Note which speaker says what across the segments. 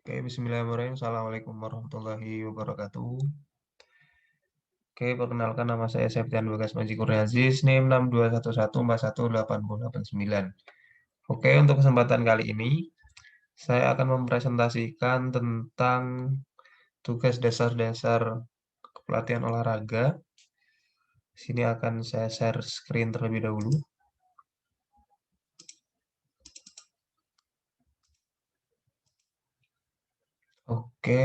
Speaker 1: Oke, bismillahirrahmanirrahim. Assalamualaikum warahmatullahi wabarakatuh. Oke, perkenalkan nama saya Septian Bagas Majikur Aziz, NIM 6211418089. Oke, untuk kesempatan kali ini, saya akan mempresentasikan tentang tugas dasar-dasar pelatihan olahraga. Sini akan saya share screen terlebih dahulu. Oke.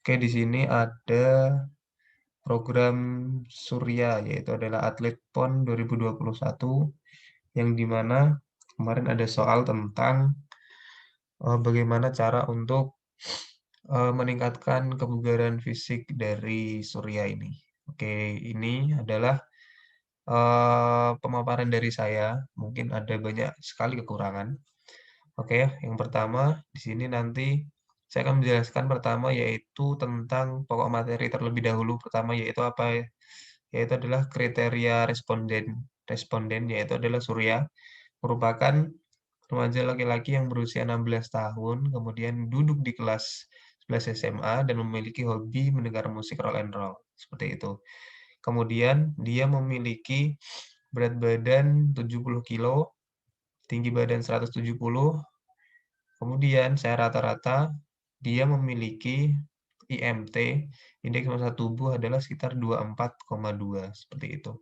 Speaker 1: Oke, di sini ada program Surya, yaitu adalah atlet PON 2021, yang dimana kemarin ada soal tentang bagaimana cara untuk meningkatkan kebugaran fisik dari Surya ini. Oke, ini adalah pemaparan dari saya, mungkin ada banyak sekali kekurangan. Oke, yang pertama di sini nanti saya akan menjelaskan pertama yaitu tentang pokok materi terlebih dahulu. Pertama yaitu apa? Yaitu adalah kriteria responden. Responden yaitu adalah Surya, merupakan remaja laki-laki yang berusia 16 tahun, kemudian duduk di kelas 11 SMA dan memiliki hobi mendengar musik rock and roll, seperti itu. Kemudian dia memiliki berat badan 70 kilo, tinggi badan 170, kemudian saya rata-rata dia memiliki IMT, indeks massa tubuh adalah sekitar 24,2, seperti itu.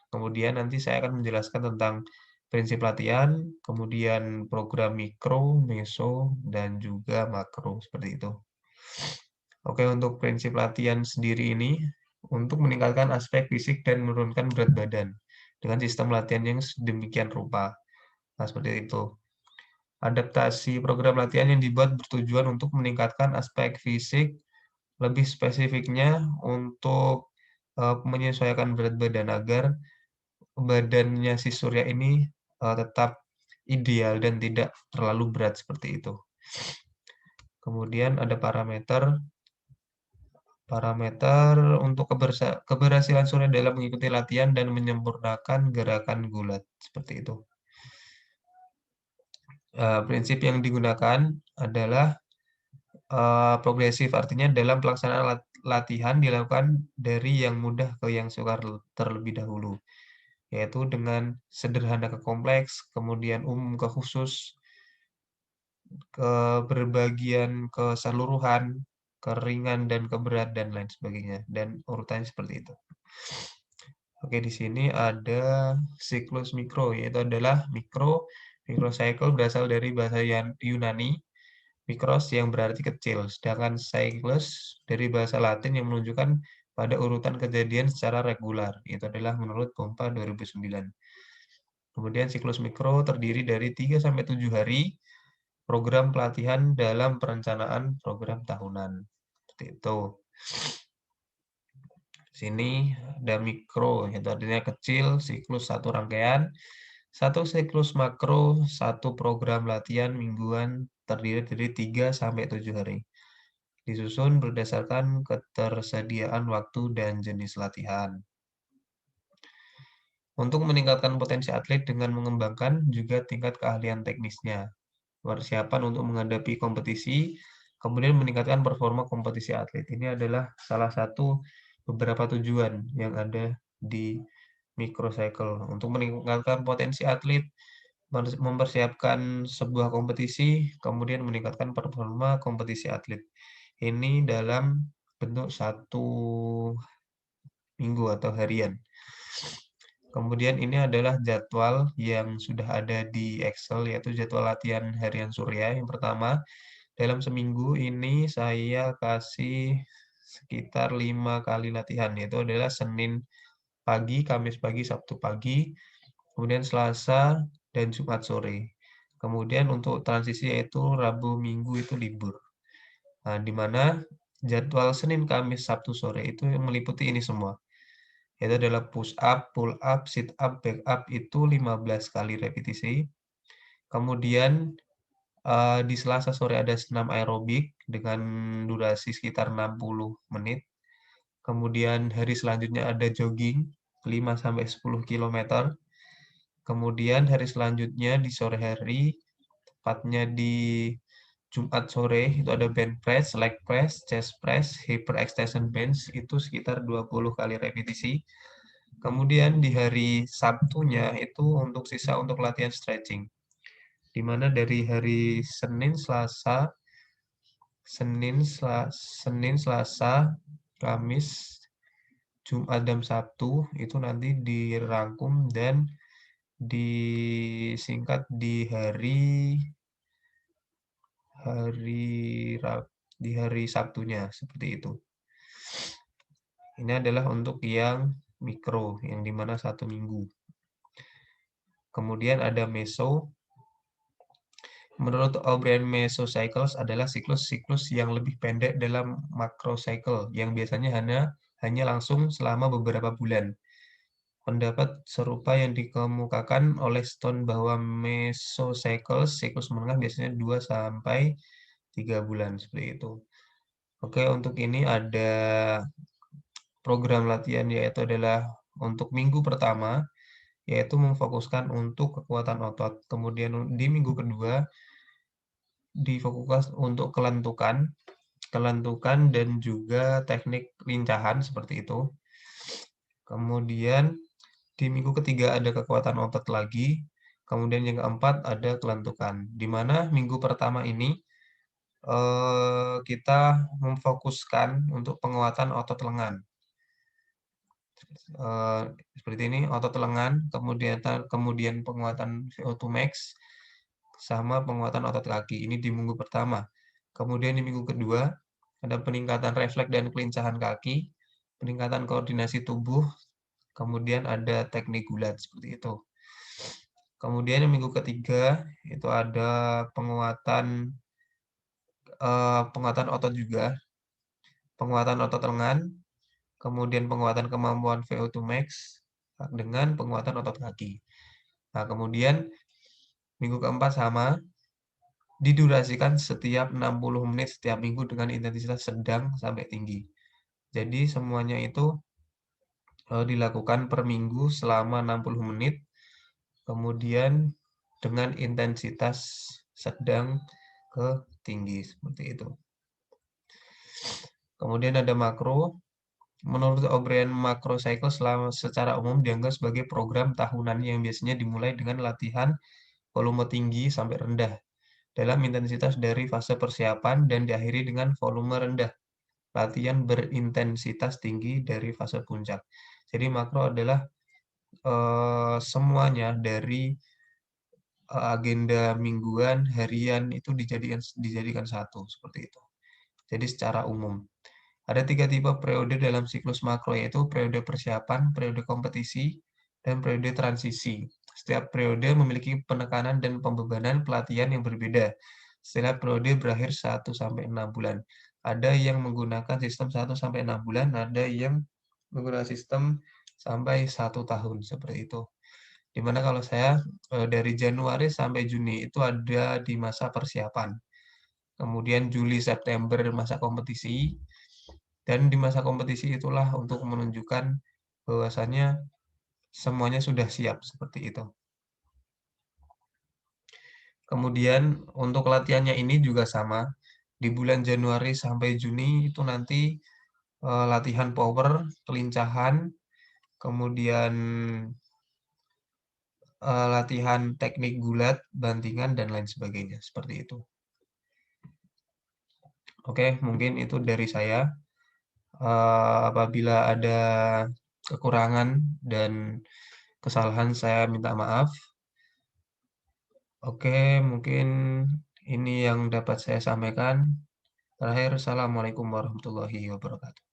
Speaker 1: Kemudian nanti saya akan menjelaskan tentang prinsip latihan, kemudian program mikro, meso, dan juga makro, seperti itu. Oke, untuk prinsip latihan sendiri ini, untuk meningkatkan aspek fisik dan menurunkan berat badan, dengan sistem latihan yang sedemikian rupa. Nah, seperti itu. Adaptasi program latihan yang dibuat bertujuan untuk meningkatkan aspek fisik, lebih spesifiknya untuk menyesuaikan berat badan agar badannya si Surya ini tetap ideal dan tidak terlalu berat seperti itu. Kemudian ada parameter parameter untuk keberhasilan Surya dalam mengikuti latihan dan menyempurnakan gerakan gulat seperti itu. Prinsip yang digunakan adalah progresif, artinya dalam pelaksanaan latihan dilakukan dari yang mudah ke yang sukar terlebih dahulu, yaitu dengan sederhana ke kompleks, kemudian umum ke khusus, ke berbagian keseluruhan, ke ringan dan ke berat dan lain sebagainya, dan urutannya seperti itu. Oke, di sini ada siklus mikro, yaitu adalah microcycle berasal dari bahasa Yunani, mikros yang berarti kecil, sedangkan cyclus dari bahasa Latin yang menunjukkan pada urutan kejadian secara regular. Itu adalah menurut Pompa 2009. Kemudian siklus mikro terdiri dari 3-7 hari program pelatihan dalam perencanaan program tahunan. Seperti itu. Sini ada mikro, yaitu artinya kecil, siklus satu rangkaian, satu siklus makro, satu program latihan mingguan terdiri dari 3-7 hari. Disusun berdasarkan ketersediaan waktu dan jenis latihan. Untuk meningkatkan potensi atlet dengan mengembangkan juga tingkat keahlian teknisnya, persiapan untuk menghadapi kompetisi, kemudian meningkatkan performa kompetisi atlet. Ini adalah salah satu beberapa tujuan yang ada di microcycle. Untuk meningkatkan potensi atlet, mempersiapkan sebuah kompetisi, kemudian meningkatkan performa kompetisi atlet. Ini dalam bentuk satu minggu atau harian. Kemudian ini adalah jadwal yang sudah ada di Excel, yaitu jadwal latihan harian Surya. Yang pertama, dalam seminggu ini saya kasih sekitar 5 kali latihan, yaitu adalah Senin pagi, Kamis pagi, Sabtu pagi, kemudian Selasa, dan Jumat sore. Kemudian untuk transisi yaitu Rabu Minggu itu libur. Nah, di mana jadwal Senin, Kamis, Sabtu sore itu meliputi ini semua. Yaitu adalah push up, pull up, sit up, back up itu 15 kali repetisi. Kemudian di Selasa sore ada senam aerobik dengan durasi sekitar 60 menit. Kemudian hari selanjutnya ada jogging 5-10 km. Kemudian hari selanjutnya di sore hari tepatnya di Jumat sore, itu ada bench press, leg press, chest press, hyper extension bench, itu sekitar 20 kali repetisi. Kemudian di hari Sabtunya itu untuk sisa untuk latihan stretching. Di mana dari hari Senin, Selasa, Kamis, Jumat dan Sabtu itu nanti dirangkum dan disingkat di hari di hari Sabtunya seperti itu. Ini adalah untuk yang mikro, yang dimana 1 minggu. Kemudian ada meso. Menurut O'Brien, mesocycles adalah siklus-siklus yang lebih pendek dalam macrocycle, yang biasanya hanya langsung selama beberapa bulan. Pendapat serupa yang dikemukakan oleh Stone bahwa mesocycles, siklus menengah biasanya 2 sampai 3 bulan seperti itu. Oke, untuk ini ada program latihan yaitu adalah untuk minggu pertama yaitu memfokuskan untuk kekuatan otot. Kemudian di minggu kedua difokuskan untuk kelentukan dan juga teknik lincahan seperti itu. Kemudian di minggu ketiga ada kekuatan otot lagi. Kemudian yang keempat ada kelentukan. Di mana minggu pertama ini kita memfokuskan untuk penguatan otot lengan. Eh, Seperti ini, otot lengan, kemudian penguatan VO2 max, sama penguatan otot kaki. Ini di minggu pertama. Kemudian di minggu kedua, ada peningkatan refleks dan kelincahan kaki, peningkatan koordinasi tubuh, kemudian ada teknik gulat seperti itu. Kemudian di minggu ketiga, itu ada penguatan otot juga, penguatan otot lengan, kemudian penguatan kemampuan VO2 max, dengan penguatan otot kaki. Nah, kemudian minggu keempat sama, didurasikan setiap 60 menit setiap minggu dengan intensitas sedang sampai tinggi. Jadi semuanya itu dilakukan per minggu selama 60 menit, kemudian dengan intensitas sedang ke tinggi seperti itu. Kemudian ada makro. Menurut O'Brien, macrocycle secara umum dianggap sebagai program tahunan yang biasanya dimulai dengan latihan volume tinggi sampai rendah dalam intensitas dari fase persiapan dan diakhiri dengan volume rendah latihan berintensitas tinggi dari fase puncak. Jadi makro adalah semuanya dari agenda mingguan, harian itu dijadikan satu seperti itu. Jadi secara umum. Ada 3 tipe periode dalam siklus makro, yaitu periode persiapan, periode kompetisi, dan periode transisi. Setiap periode memiliki penekanan dan pembebanan pelatihan yang berbeda. Setiap periode berakhir 1-6 bulan. Ada yang menggunakan sistem 1-6 bulan, ada yang menggunakan sistem sampai 1 tahun, seperti itu. Dimana kalau saya dari Januari sampai Juni itu ada di masa persiapan. Kemudian Juli, September masa kompetisi, dan di masa kompetisi itulah untuk menunjukkan bahwasannya semuanya sudah siap seperti itu. Kemudian untuk latihannya ini juga sama. Di bulan Januari sampai Juni itu nanti latihan power, kelincahan, kemudian latihan teknik gulat, bantingan, dan lain sebagainya. Seperti itu. Oke, mungkin itu dari saya. Apabila ada kekurangan dan kesalahan saya minta maaf. Oke, mungkin ini yang dapat saya sampaikan. Terakhir, assalamualaikum warahmatullahi wabarakatuh.